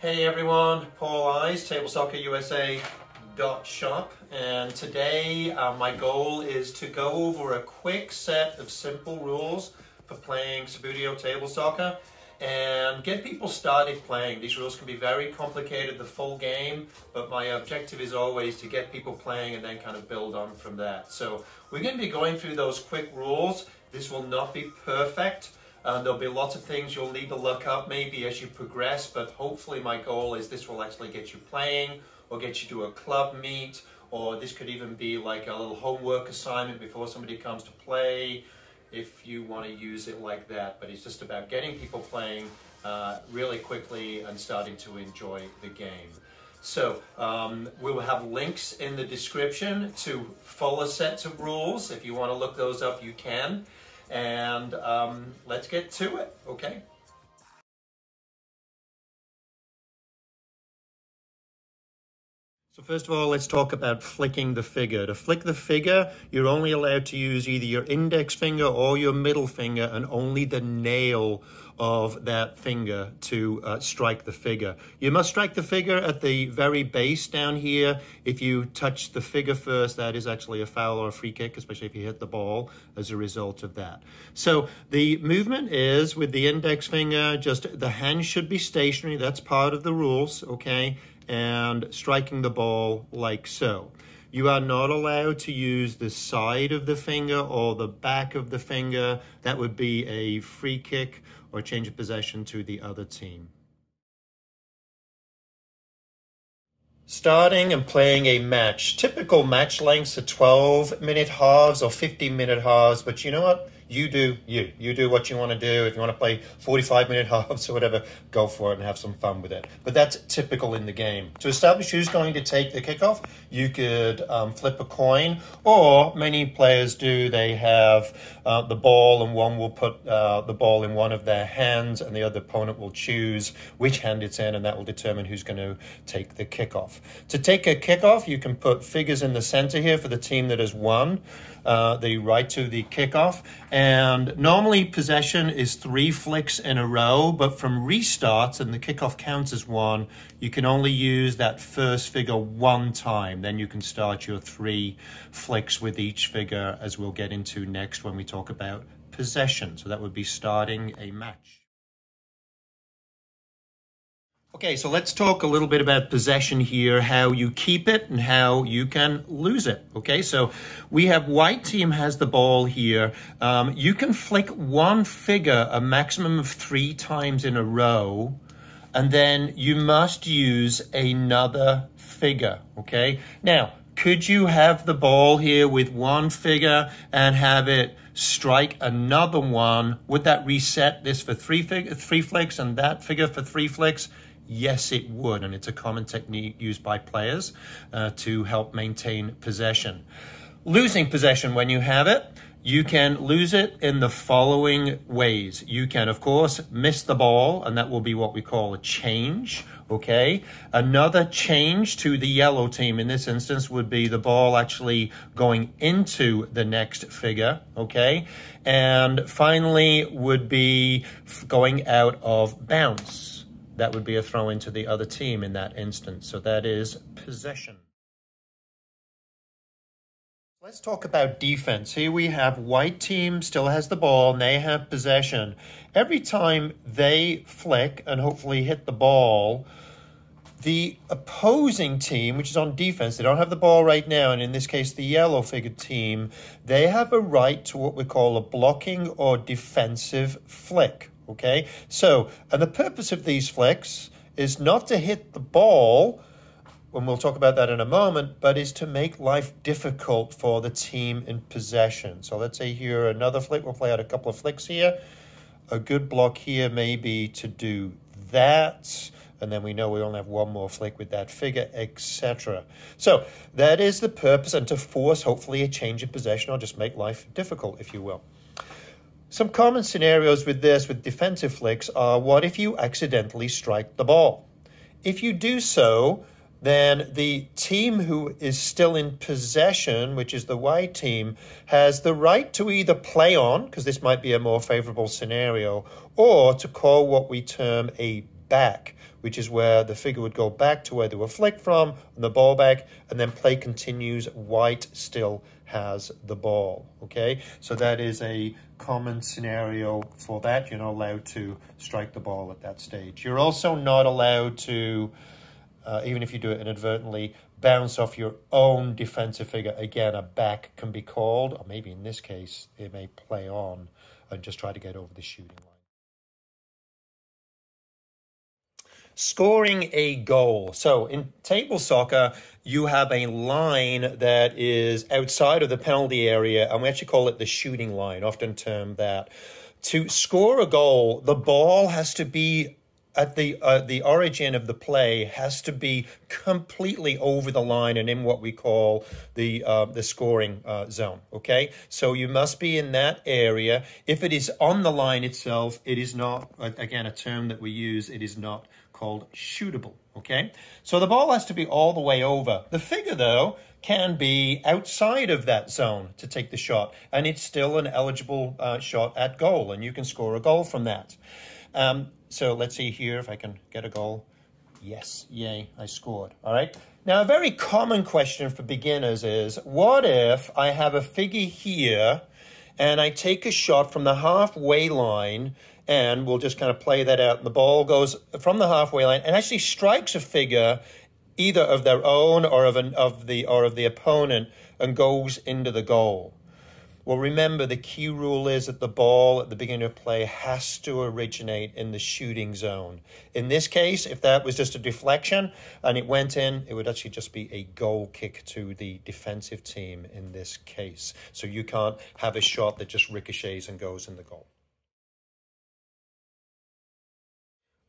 Hey everyone, Paul Eyes, TableSoccerUSA.shop, and today my goal is to go over a quick set of simple rules for playing Subbuteo table soccer and get people started playing. These rules can be very complicated, the full game, but my objective is always to get people playing and then kind of build on from that. So we're going to be going through those quick rules. This will not be perfect. There'll be lots of things you'll need to look up maybe as you progress, but hopefully my goal is this will actually get you playing or get you to a club meet, or this could even be like a little homework assignment before somebody comes to play if you want to use it like that. But it's just about getting people playing really quickly and starting to enjoy the game. So we will have links in the description to fuller sets of rules. If you want to look those up, you can. And let's get to it, okay? So first of all, let's talk about flicking the figure. To flick the figure, you're only allowed to use either your index finger or your middle finger, and only the nail of that finger to strike the figure. You must strike the figure at the very base down here. If you touch the figure first, that is actually a foul or a free kick, especially if you hit the ball as a result of that. So the movement is with the index finger, just the hand should be stationary. That's part of the rules, okay? And striking the ball like so. You are not allowed to use the side of the finger or the back of the finger. That would be a free kick or change of possession to the other team. Starting and playing a match. Typical match lengths are 12-minute halves or 15-minute halves, but you know what? You do you. You do what you want to do. If you want to play 45-minute halves or whatever, go for it and have some fun with it. But that's typical in the game. To establish who's going to take the kickoff, you could flip a coin, or many players do. They have the ball, and one will put the ball in one of their hands, and the other opponent will choose which hand it's in, and that will determine who's going to take the kickoff. To take a kickoff, you can put figures in the center here for the team that has won the right to the kickoff. And normally possession is 3 flicks in a row, but from restarts, and the kickoff counts as 1, you can only use that first figure 1 time. Then you can start your 3 flicks with each figure, as we'll get into next when we talk about possession. So that would be starting a match. Okay, so let's talk a little bit about possession here, how you keep it and how you can lose it. Okay, so we have white team has the ball here. You can flick one figure a maximum of 3 times in a row, and then you must use another figure, okay? Now, could you have the ball here with one figure and have it strike another one? Would that reset this for 3 flicks and that figure for 3 flicks? Yes, it would, and it's a common technique used by players to help maintain possession. Losing possession when you have it, you can lose it in the following ways. You can, of course, miss the ball, and that will be what we call a change, okay? Another change to the yellow team in this instance would be the ball actually going into the next figure, okay? And finally would be going out of bounds. That would be a throw into the other team in that instance. So that is possession. Let's talk about defense. Here we have white team still has the ball and they have possession. Every time they flick and hopefully hit the ball, the opposing team, which is on defense, they don't have the ball right now, and in this case the yellow figured team, they have a right to what we call a blocking or defensive flick. Okay, so, and the purpose of these flicks is not to hit the ball, and we'll talk about that in a moment, but is to make life difficult for the team in possession. So let's say here another flick, we'll play out a couple of flicks here. A good block here may be to do that, and then we know we only have one more flick with that figure, etc. So that is the purpose, and to force hopefully a change in possession or just make life difficult, if you will. Some common scenarios with this, with defensive flicks, are what if you accidentally strike the ball? If you do so, then the team who is still in possession, which is the white team, has the right to either play on, because this might be a more favorable scenario, or to call what we term a back, which is where the figure would go back to where they were flicked from, and the ball back, and then play continues. White still has the ball, okay? So that is a common scenario for that. You're not allowed to strike the ball at that stage. You're also not allowed to, even if you do it inadvertently, bounce off your own defensive figure. Again, a back can be called, or maybe in this case, it may play on and just try to get over the shooting line. Scoring a goal. So in table soccer, you have a line that is outside of the penalty area, and we actually call it the shooting line, often termed that. To score a goal, the ball has to be at the origin of the play, has to be completely over the line and in what we call the scoring zone, okay? So you must be in that area. If it is on the line itself, it is not, again, a term that we use, it is not called shootable, okay? So the ball has to be all the way over. The figure, though, can be outside of that zone to take the shot, and it's still an eligible shot at goal, and you can score a goal from that. So let's see here if I can get a goal. Yes, yay, I scored, all right? Now, a very common question for beginners is, what if I have a figure here and I take a shot from the halfway line, and we'll just kind of play that out, and the ball goes from the halfway line and actually strikes a figure either of their own or of the opponent and goes into the goal. Well, remember, the key rule is that the ball at the beginning of play has to originate in the shooting zone. In this case, if that was just a deflection and it went in, it would actually just be a goal kick to the defensive team in this case. So you can't have a shot that just ricochets and goes in the goal.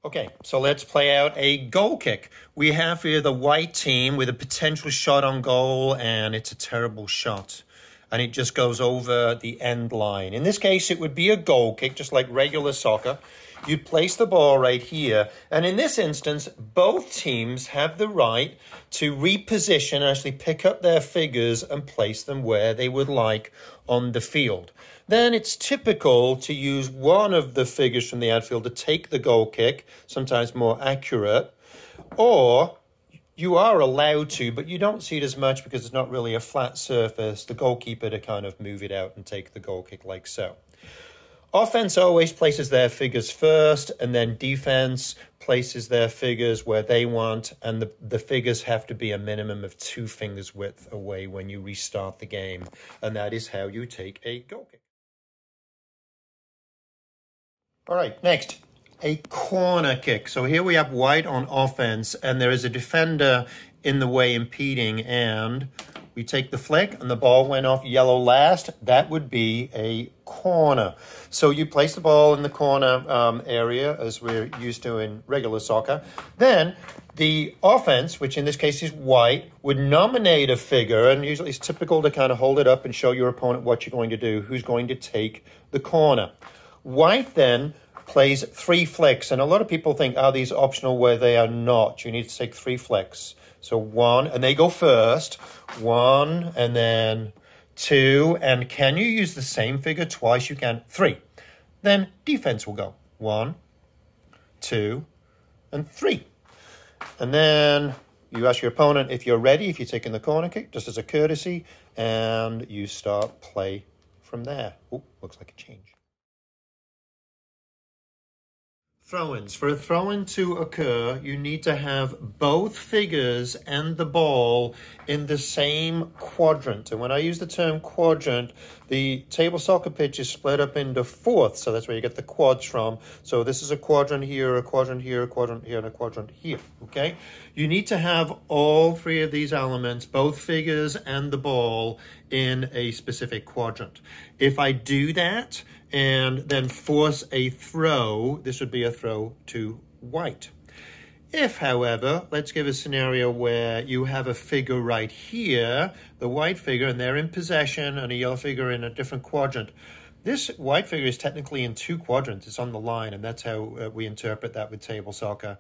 Okay, so let's play out a goal kick. We have here the white team with a potential shot on goal, and it's a terrible shot. And it just goes over the end line. In this case, it would be a goal kick, just like regular soccer. You'd place the ball right here. And in this instance, both teams have the right to reposition and actually pick up their figures and place them where they would like on the field. Then it's typical to use one of the figures from the outfield to take the goal kick, sometimes more accurate, or you are allowed to, but you don't see it as much because it's not really a flat surface, the goalkeeper to kind of move it out and take the goal kick like so. Offense always places their figures first, and then defense places their figures where they want, and the figures have to be a minimum of 2 fingers width away when you restart the game, and that is how you take a goal kick. All right, next, a corner kick. So here we have white on offense, and there is a defender in the way impeding, and we take the flick, and the ball went off yellow last. That would be a corner. So you place the ball in the corner area, as we're used to in regular soccer. Then the offense, which in this case is white, would nominate a figure, and usually it's typical to kind of hold it up and show your opponent what you're going to do, who's going to take the corner. White then plays 3 flicks, and a lot of people think, oh, these are optional, where they are not. You need to take 3 flicks. So 1, and they go first, 1, and then 2, and can you use the same figure twice? You can. 3. Then defense will go 1, 2, and 3. And then you ask your opponent if you're ready, if you're taking the corner kick, just as a courtesy, and you start play from there. Oh, looks like a change. Throw-ins. For a throw-in to occur, you need to have both figures and the ball in the same quadrant. And when I use the term quadrant, the table soccer pitch is split up into fourths, so that's where you get the quads from. So this is a quadrant here, a quadrant here, a quadrant here, and a quadrant here, okay? You need to have all 3 of these elements, both figures and the ball, in a specific quadrant. If I do that and then force a throw, this would be a throw to white. If, however, let's give a scenario where you have a figure right here, the white figure, and they're in possession, and a yellow figure in a different quadrant. This white figure is technically in 2 quadrants. It's on the line, and that's how we interpret that with table soccer.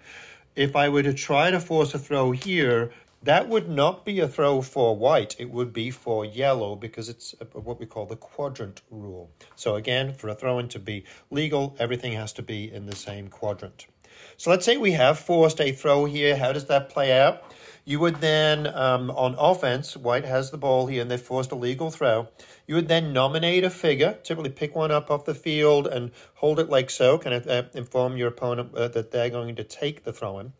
If I were to try to force a throw here, that would not be a throw for white. It would be for yellow, because it's what we call the quadrant rule. So again, for a throw-in to be legal, everything has to be in the same quadrant. So let's say we have forced a throw here. How does that play out? You would then, on offense, white has the ball here and they forced a legal throw. You would then nominate a figure, typically pick one up off the field and hold it like so, kind of inform your opponent that they're going to take the throw-in.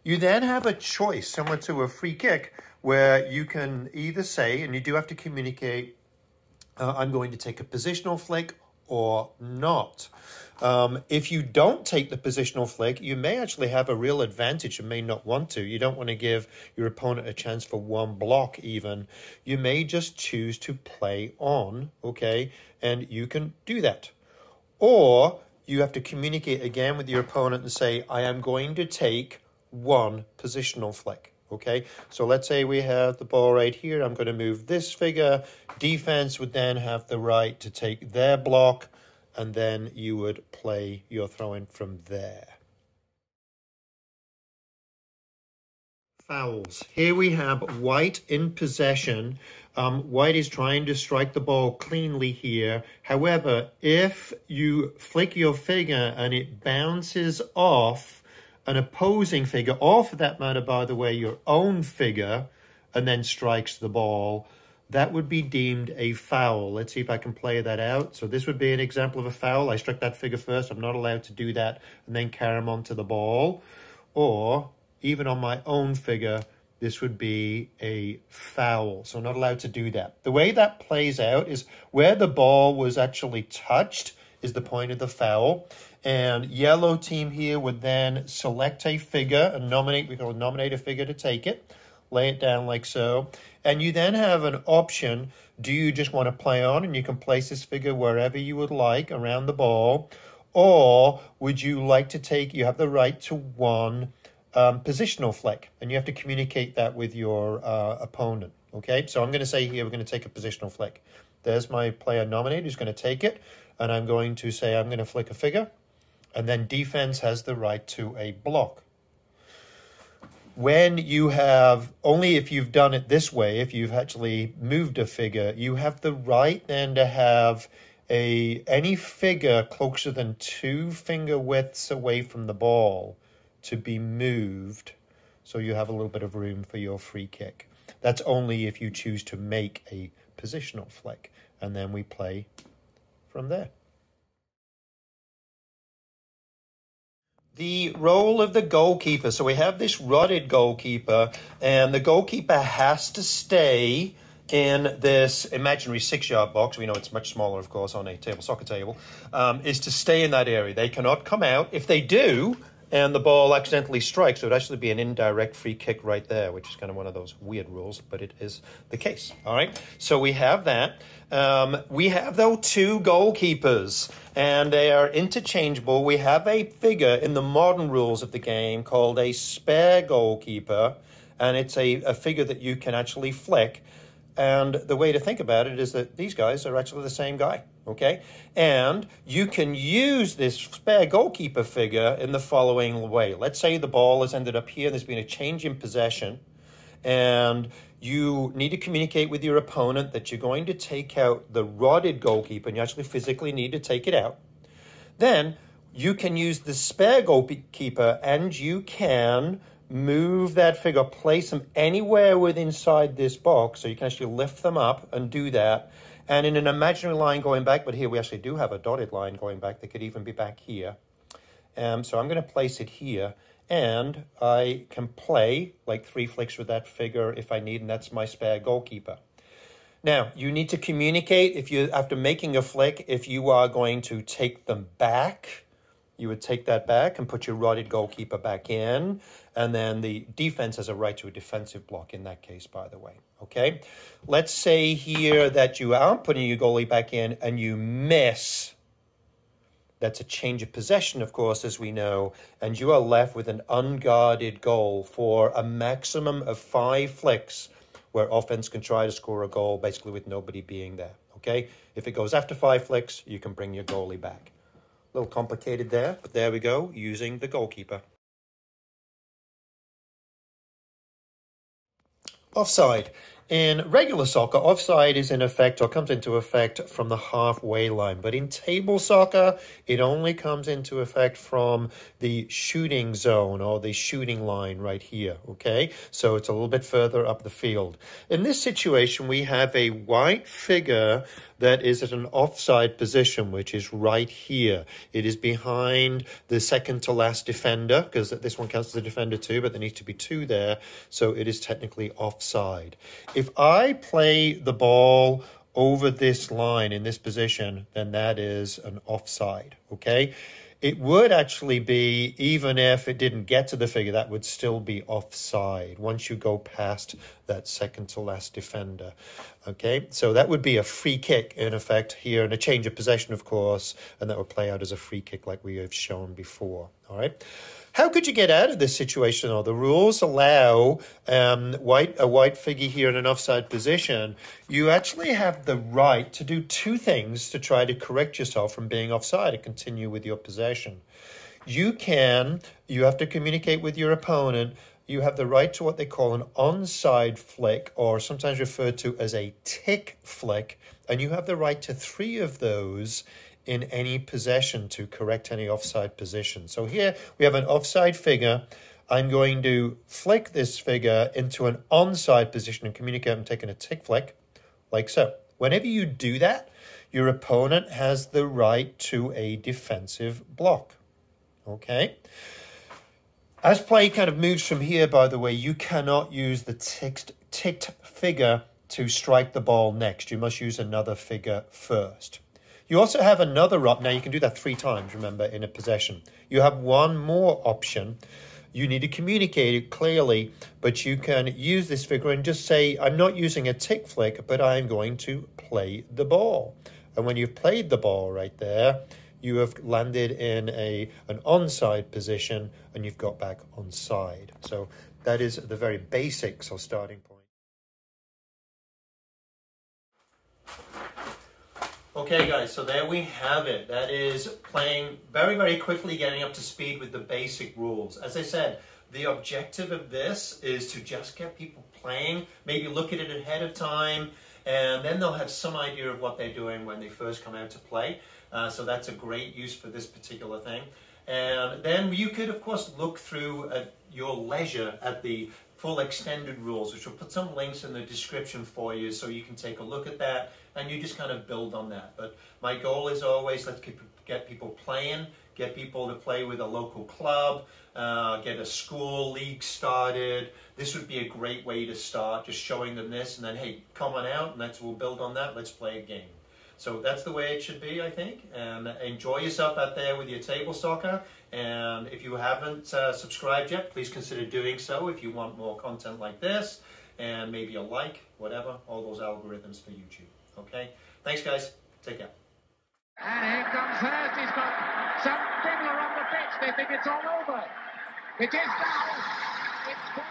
You then have a choice, similar to a free kick, where you can either say, and you do have to communicate, I'm going to take a positional flick or not. If you don't take the positional flick, you may actually have a real advantage and may not want to. You don't want to give your opponent a chance for one block even. You may just choose to play on, okay? And you can do that. Or you have to communicate again with your opponent and say, I am going to take one positional flick. Okay, so let's say we have the ball right here. I'm going to move this figure. Defense would then have the right to take their block, and then you would play your throw-in from there. Fouls. Here we have white in possession. White is trying to strike the ball cleanly here. However, if you flick your figure and it bounces off an opposing figure, or for that matter, by the way, your own figure, and then strikes the ball, that would be deemed a foul. Let's see if I can play that out. So this would be an example of a foul. I struck that figure first. I'm not allowed to do that and then carry them onto the ball. Or even on my own figure, this would be a foul. So I'm not allowed to do that. The way that plays out is where the ball was actually touched is the point of the foul. And yellow team here would then select a figure and nominate, we call it nominate a figure to take it, lay it down like so. And you then have an option. Do you just want to play on and you can place this figure wherever you would like around the ball? Or would you like to take, you have the right to one positional flick, and you have to communicate that with your opponent. Okay, so I'm going to say here we're going to take a positional flick. There's my player nominated who's going to take it, and I'm going to say I'm going to flick a figure, and then defense has the right to a block. When you have, only if you've done it this way, if you've actually moved a figure, you have the right then to have any figure closer than 2 finger widths away from the ball to be moved, so you have a little bit of room for your free kick. That's only if you choose to make a positional flick, and then we play from there. The role of the goalkeeper. So we have this rotted goalkeeper, and the goalkeeper has to stay in this imaginary 6-yard box. We know it's much smaller, of course, on a soccer table, is to stay in that area. They cannot come out. If they do, and the ball accidentally strikes, it would actually be an indirect free kick right there, which is kind of one of those weird rules, but it is the case. All right, so we have that. We have, though, 2 goalkeepers, and they are interchangeable. We have a figure in the modern rules of the game called a spare goalkeeper, and it's a figure that you can actually flick. And the way to think about it is that these guys are actually the same guy, okay? And you can use this spare goalkeeper figure in the following way. Let's say the ball has ended up here, there's been a change in possession, and you need to communicate with your opponent that you're going to take out the rotted goalkeeper, and you actually physically need to take it out. Then you can use the spare goalkeeper, and you can move that figure, place them anywhere within inside this box, so you can actually lift them up and do that. And in an imaginary line going back, but here we actually do have a dotted line going back that could even be back here. So I'm going to place it here, and I can play like 3 flicks with that figure if I need, and that's my spare goalkeeper. Now, you need to communicate if you, after making a flick, if you are going to take them back. You would take that back and put your rotted goalkeeper back in, and then the defense has a right to a defensive block in that case, by the way, okay? Let's say here that you are putting your goalie back in and you miss. That's a change of possession, of course, as we know, and you are left with an unguarded goal for a maximum of 5 flicks where offense can try to score a goal basically with nobody being there, okay? If it goes after 5 flicks, you can bring your goalie back. A little complicated there, but there we go, using the goalkeeper. Offside. In regular soccer, offside is in effect or comes into effect from the halfway line. But in table soccer, it only comes into effect from the shooting zone or the shooting line right here, okay? So it's a little bit further up the field. In this situation, we have a white figure that is at an offside position, which is right here. It is behind the second to last defender, because this one counts as a defender too, but there needs to be two there, so it is technically offside. If I play the ball over this line in this position, then that is an offside, okay? It would actually be, even if it didn't get to the figure, that would still be offside once you go past that second to last defender, okay? So that would be a free kick in effect here, and a change of possession, of course, and that would play out as a free kick like we have shown before, all right? How could you get out of this situation? The rules allow a white figure here in an offside position. You actually have the right to do two things to try to correct yourself from being offside and continue with your possession. You have to communicate with your opponent. You have the right to what they call an onside flick, or sometimes referred to as a tick flick, and you have the right to 3 of those in any possession to correct any offside position. So here we have an offside figure. I'm going to flick this figure into an onside position and communicate I'm taking a tick flick, like so. Whenever you do that, your opponent has the right to a defensive block, okay? As play kind of moves from here, by the way, you cannot use the ticked figure to strike the ball next. You must use another figure first. You also have another option. Now, you can do that 3 times, remember, in a possession. You have one more option. You need to communicate it clearly, but you can use this figure and just say, I'm not using a tick flick, but I'm going to play the ball. And when you've played the ball right there, you have landed in an onside position, and you've got back onside. So that is the very basics of starting point. Okay, guys, so there we have it. That is playing very, very quickly, getting up to speed with the basic rules. As I said, the objective of this is to just get people playing, maybe look at it ahead of time, and then they'll have some idea of what they're doing when they first come out to play. So that's a great use for this particular thing. And then you could, of course, look through at your leisure at the full extended rules, which will put some links in the description for you so you can take a look at that and you just kind of build on that. But my goal is always, let's get people playing, get people to play with a local club, get a school league started. This would be a great way to start, just showing them this, and then, hey, come on out, and we'll build on that. Let's play a game. So that's the way it should be, I think. And enjoy yourself out there with your table soccer. And if you haven't subscribed yet, please consider doing so if you want more content like this. And maybe a like, whatever, all those algorithms for YouTube. Okay? Thanks, guys. Take care. And here comes Hurst. He's got some diddler on the pitch. They think it's all over. It is now. It's 4.